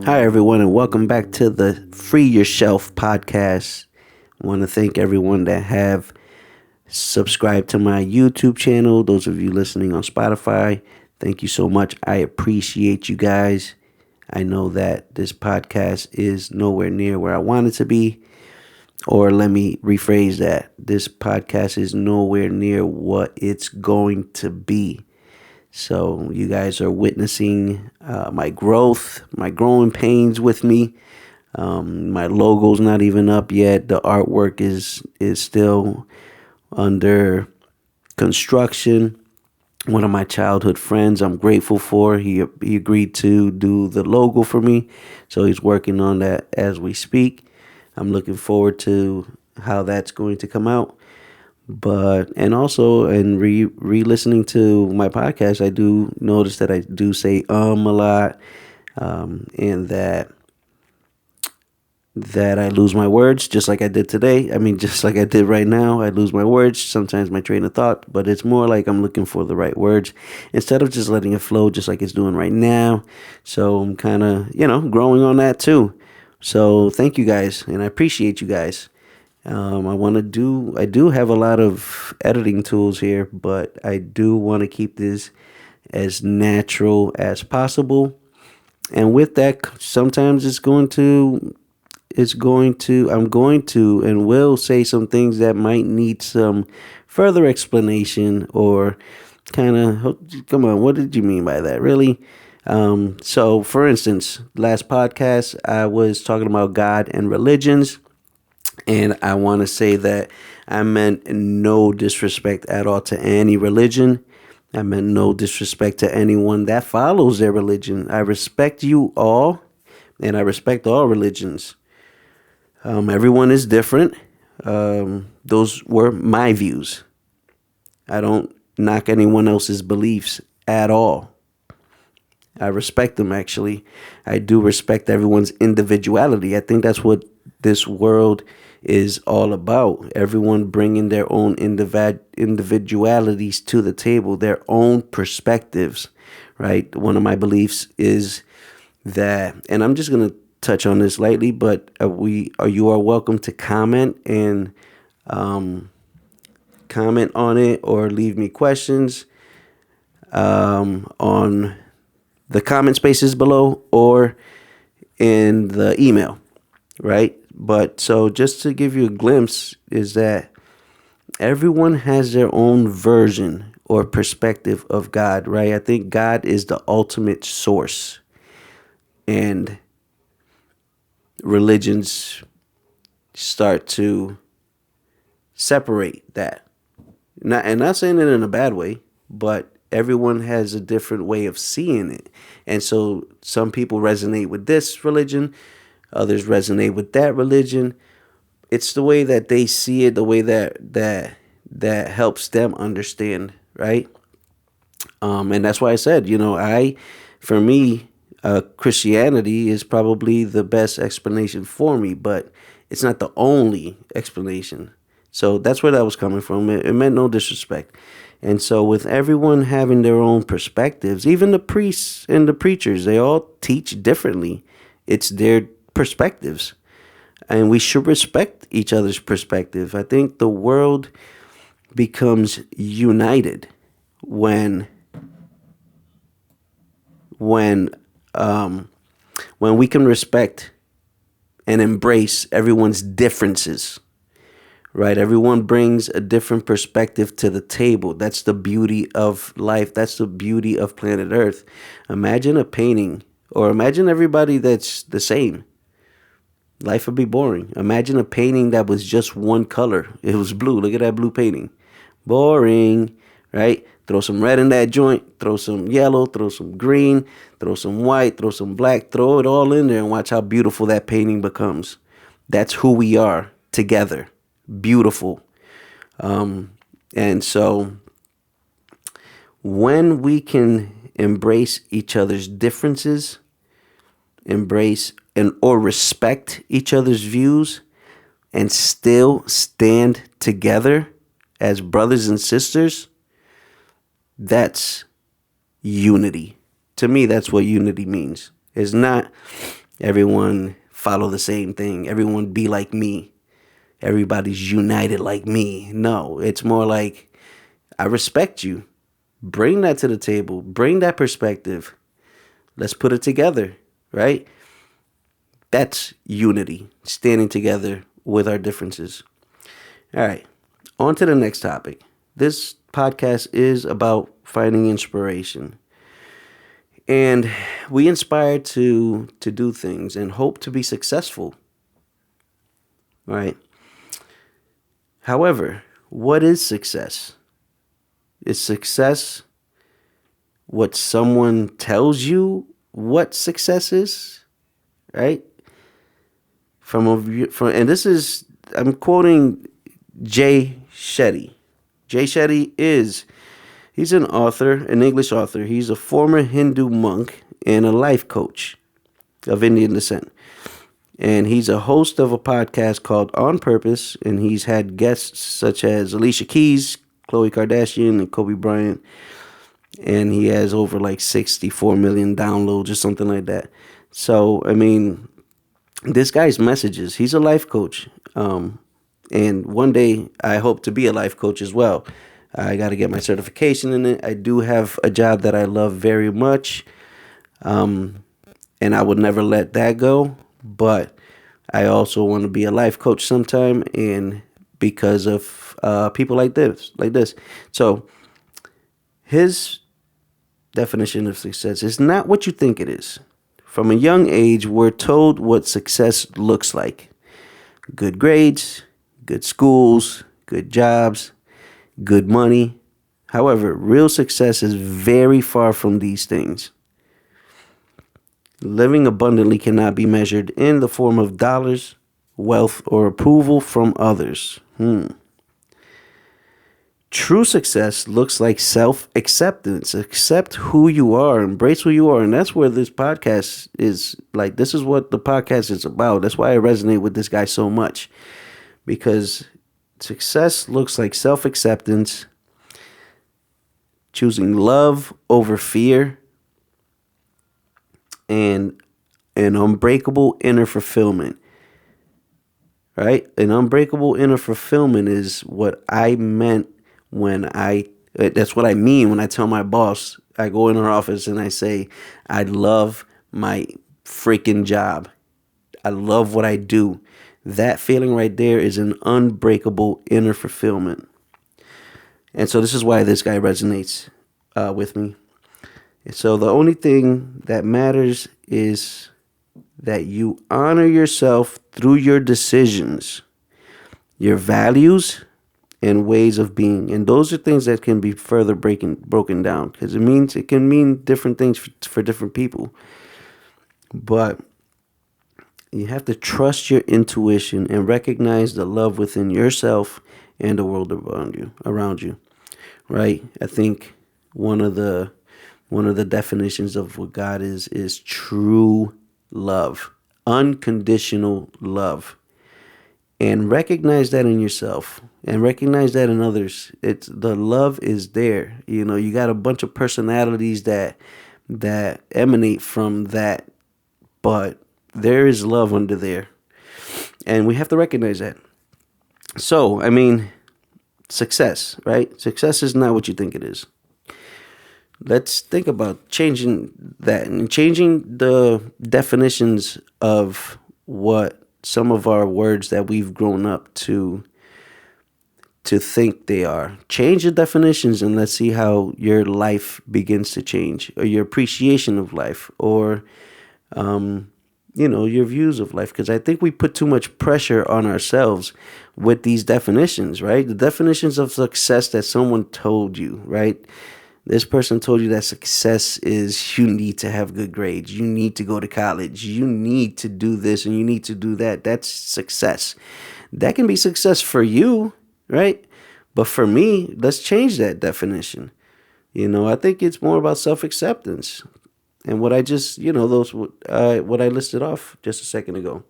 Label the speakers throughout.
Speaker 1: Hi, everyone, and welcome back to the Free Yourself podcast. I want to thank everyone that have subscribed to my YouTube channel. Those of you listening on Spotify, thank you so much. I appreciate you guys. I know that this podcast is nowhere near where I want it to be. Or let me rephrase that. This podcast is nowhere near what it's going to be. So you guys are witnessing my growth, my growing pains with me. My logo's not even up yet. The artwork is still under construction. One of my childhood friends, I'm grateful for. He agreed to do the logo for me, so he's working on that as we speak. I'm looking forward to how that's going to come out. But and also in re-listening to my podcast, I do notice that I do say a lot, and that I lose my words just like I did today. I mean, just like I did right now, I lose my words, sometimes my train of thought, but it's more like I'm looking for the right words instead of just letting it flow just like it's doing right now. So I'm kind of, growing on that too. So thank you guys, and I appreciate you guys. I do have a lot of editing tools here, but I do want to keep this as natural as possible. And with that, sometimes I'm going to and will say some things that might need some further explanation or kind of, come on, what did you mean by that? Really? So for instance, last podcast, I was talking about God and religions. And I want to say that I meant no disrespect at all to any religion. I meant no disrespect to anyone that follows their religion. I respect you all, and I respect all religions. Everyone is different. Those were my views. I don't knock anyone else's beliefs at all. I respect them, actually. I do respect everyone's individuality. I think that's what this world is all about. Everyone bringing their own individualities to the table, their own perspectives, right? One of my beliefs is that, and I'm just going to touch on this lightly, but you are welcome to comment and comment on it or leave me questions on the comment spaces below or in the email, right? But so just to give you a glimpse is that everyone has their own version or perspective of God, right? I think God is the ultimate source, and religions start to separate that. Not saying it in a bad way, but everyone has a different way of seeing it. And so some people resonate with this religion, others resonate with that religion. It's the way that they see it, the way that helps them understand, right? And that's why I said, for me, Christianity is probably the best explanation for me, but it's not the only explanation. So that's where that was coming from. It meant no disrespect. And so with everyone having their own perspectives, even the priests and the preachers, they all teach differently. It's their perspectives. And we should respect each other's perspective. I think the world becomes united when we can respect and embrace everyone's differences. Right? Everyone brings a different perspective to the table. That's the beauty of life. That's the beauty of planet Earth. Imagine a painting, or imagine everybody that's the same. Life would be boring. Imagine a painting that was just one color. It was blue. Look at that blue painting. Boring, right? Throw some red in that joint. Throw some yellow. Throw some green. Throw some white. Throw some black. Throw it all in there and watch how beautiful that painting becomes. That's who we are together. Beautiful. And so when we can embrace each other's differences, embrace or respect each other's views, and still stand together as brothers and sisters, that's unity. To me, that's what unity means. It's not everyone follow the same thing. Everyone be like me. Everybody's united like me. No, it's more like I respect you. Bring that to the table. Bring that perspective. Let's put it together, right? That's unity, standing together with our differences. All right, on to the next topic. This podcast is about finding inspiration. And we inspire to do things and hope to be successful, right? However, what is success? Is success what someone tells you what success is, right? And this is, I'm quoting Jay Shetty. Jay Shetty he's an author, an English author. He's a former Hindu monk and a life coach of Indian descent. And he's a host of a podcast called On Purpose, and he's had guests such as Alicia Keys, Khloe Kardashian, and Kobe Bryant. And he has over like 64 million downloads or something like that. So, I mean, this guy's messages, he's a life coach. And one day I hope to be a life coach as well. I got to get my certification in it. I do have a job that I love very much. And I would never let that go. But I also want to be a life coach sometime, and because of people like this. So his definition of success is not what you think it is. From a young age, we're told what success looks like. Good grades, good schools, good jobs, good money. However, real success is very far from these things. Living abundantly cannot be measured in the form of dollars, wealth, or approval from others. True success looks like self-acceptance. Accept who you are, embrace who you are. And that's where this podcast is like, this is what the podcast is about. That's why I resonate with this guy so much, because success looks like self-acceptance, choosing love over fear, and an unbreakable inner fulfillment. Right? An unbreakable inner fulfillment is what I meant that's what I mean when I tell my boss, I go in her office and I say, I love my freaking job. I love what I do. That feeling right there is an unbreakable inner fulfillment. And so this is why this guy resonates with me. So the only thing that matters is that you honor yourself through your decisions, your values, and ways of being. And those are things that can be further broken down, because it can mean different things for different people. But you have to trust your intuition and recognize the love within yourself and the world around you. Right? I think one of the definitions of what God is true love, unconditional love. And recognize that in yourself and recognize that in others. It's the love is there. You know, you got a bunch of personalities that emanate from that, but there is love under there. And we have to recognize that. So, I mean, success, right? Success is not what you think it is. Let's think about changing that and changing the definitions of what some of our words that we've grown up to think they are. Change the definitions and let's see how your life begins to change, or your appreciation of life, or your views of life. Because I think we put too much pressure on ourselves with these definitions, right? The definitions of success that someone told you, right? This person told you that success is you need to have good grades. You need to go to college. You need to do this and you need to do that. That's success. That can be success for you, right? But for me, let's change that definition. I think it's more about self-acceptance. And what I just, what I listed off just a second ago.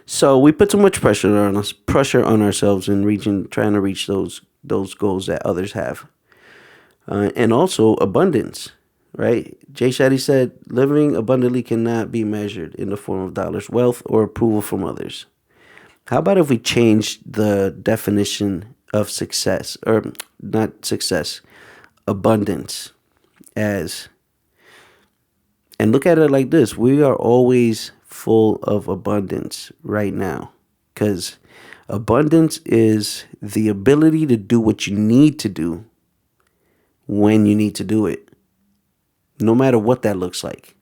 Speaker 1: So we put too much pressure on ourselves in trying to reach those goals that others have. And also abundance, right? Jay Shetty said, living abundantly cannot be measured in the form of dollars, wealth, or approval from others. How about if we change the definition of success, or not success, abundance, as, and look at it like this: we are always full of abundance right now, because abundance is the ability to do what you need to do when you need to do it, no matter what that looks like.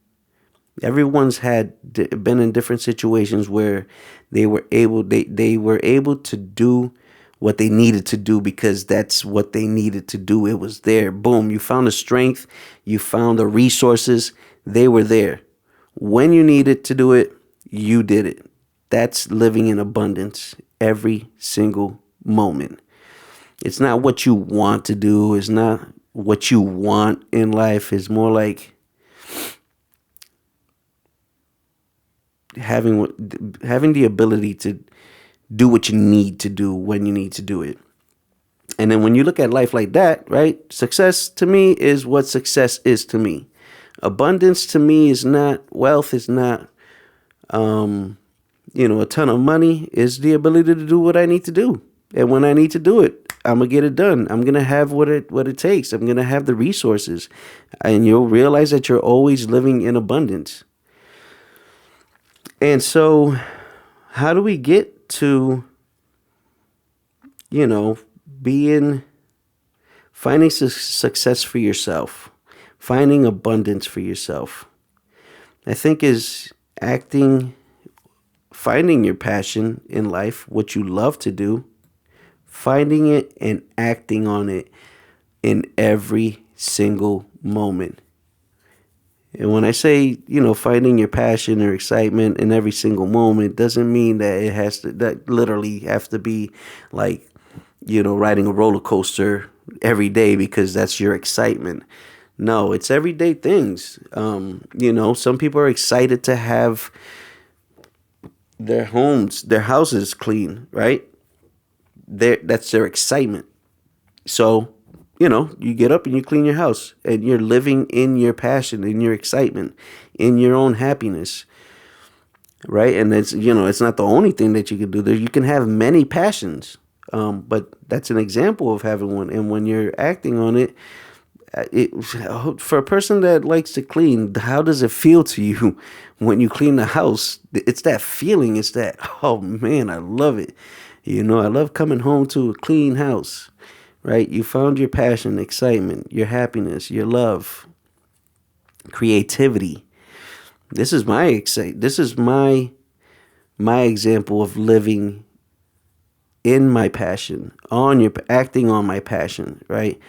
Speaker 1: Everyone's been in different situations where they were able to do what they needed to do because that's what they needed to do. It was there. Boom. You found the strength. You found the resources. They were there. When you needed to do it, you did it. That's living in abundance every single moment. It's not what you want to do. It's not what you want in life. It's more like having the ability to do what you need to do when you need to do it. And then when you look at life like that, right? Success to me is what success is to me. Abundance to me is not wealth, is not a ton of money. Is the ability to do what I need to do. And when I need to do it, I'm gonna get it done. I'm gonna have what it takes. I'm gonna have the resources. And you'll realize that you're always living in abundance. And so how do we get to, finding success for yourself, finding abundance for yourself? I think is finding your passion in life, what you love to do, finding it and acting on it in every single moment. And when I say, finding your passion or excitement in every single moment, doesn't mean that that literally have to be like, riding a roller coaster every day because that's your excitement. No, it's everyday things. Some people are excited to have their houses clean, right? That's their excitement. So, you get up and you clean your house and you're living in your passion, in your excitement, in your own happiness, right? And it's not the only thing that you can do there. You can have many passions, but that's an example of having one. And when you're acting on it, for a person that likes to clean, how does it feel to you when you clean the house? It's that feeling. It's that, oh man, I love it. I love coming home to a clean house, right? You found your passion, excitement, your happiness, your love, creativity. This is my example of living in my passion, acting on my passion, right?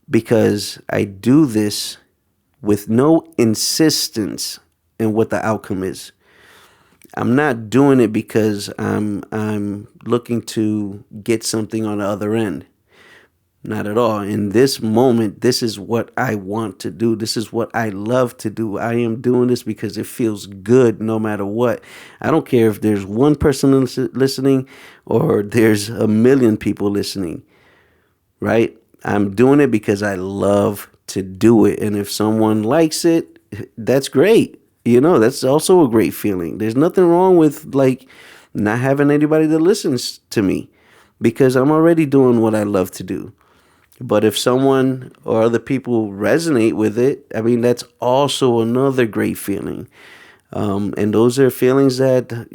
Speaker 1: Because I do this with no insistence in what the outcome is. I'm not doing it because I'm looking to get something on the other end. Not at all. In this moment, this is what I want to do. This is what I love to do. I am doing this because it feels good no matter what. I don't care if there's one person listening or there's a million people listening, right? I'm doing it because I love to do it. And if someone likes it, that's great. That's also a great feeling. There's nothing wrong with not having anybody that listens to me because I'm already doing what I love to do. But if someone or other people resonate with it, that's also another great feeling. And those are feelings that,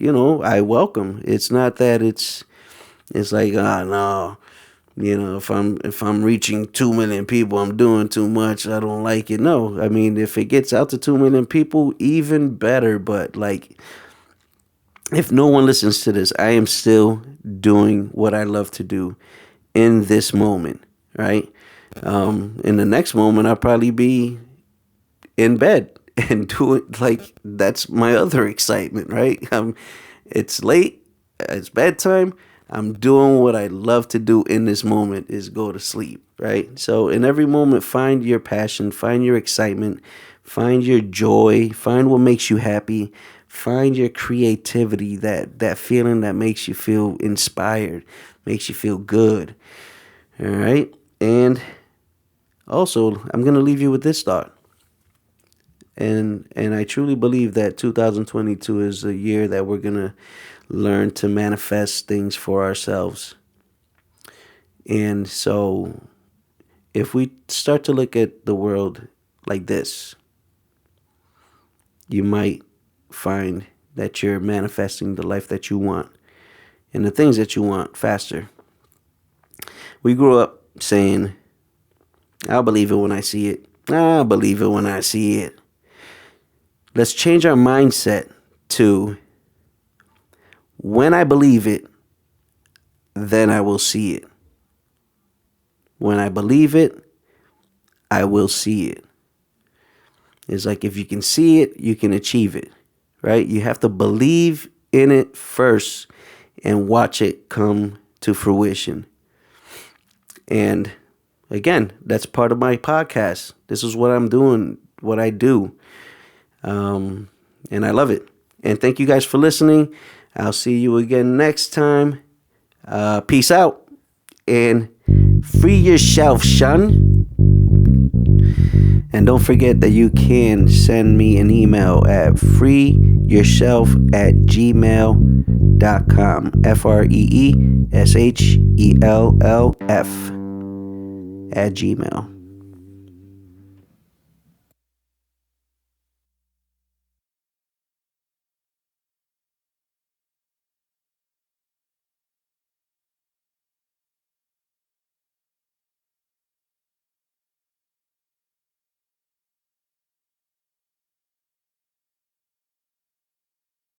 Speaker 1: I welcome. It's not that it's like, no, if I'm reaching 2 million people, I'm doing too much. I don't like it. No, if it gets out to 2 million people, even better. But if no one listens to this, I am still doing what I love to do in this moment, right? In the next moment, I'll probably be in bed and do it that's my other excitement, right? It's late, it's bedtime. I'm doing what I love to do in this moment is go to sleep, right? So in every moment, find your passion, find your excitement, find your joy, find what makes you happy, find your creativity, that feeling that makes you feel inspired, makes you feel good, all right? And Also, I'm going to leave you with this thought. And I truly believe that 2022 is a year that we're going to learn to manifest things for ourselves. And so if we start to look at the world like this, you might find that you're manifesting the life that you want and the things that you want faster. We grew up saying, I'll believe it when I see it. I'll believe it when I see it. Let's change our mindset to, when I believe it, then I will see it. When I believe it, I will see it. It's like, if you can see it, you can achieve it, right? You have to believe in it first and watch it come to fruition. And again, that's part of my podcast. This is what I'm doing, what I do. And I love it. And thank you guys for listening. I'll see you again next time. Peace out. And free yourself, son. And don't forget that you can send me an email at freeyourself@gmail.com. FREESHELLF @gmail.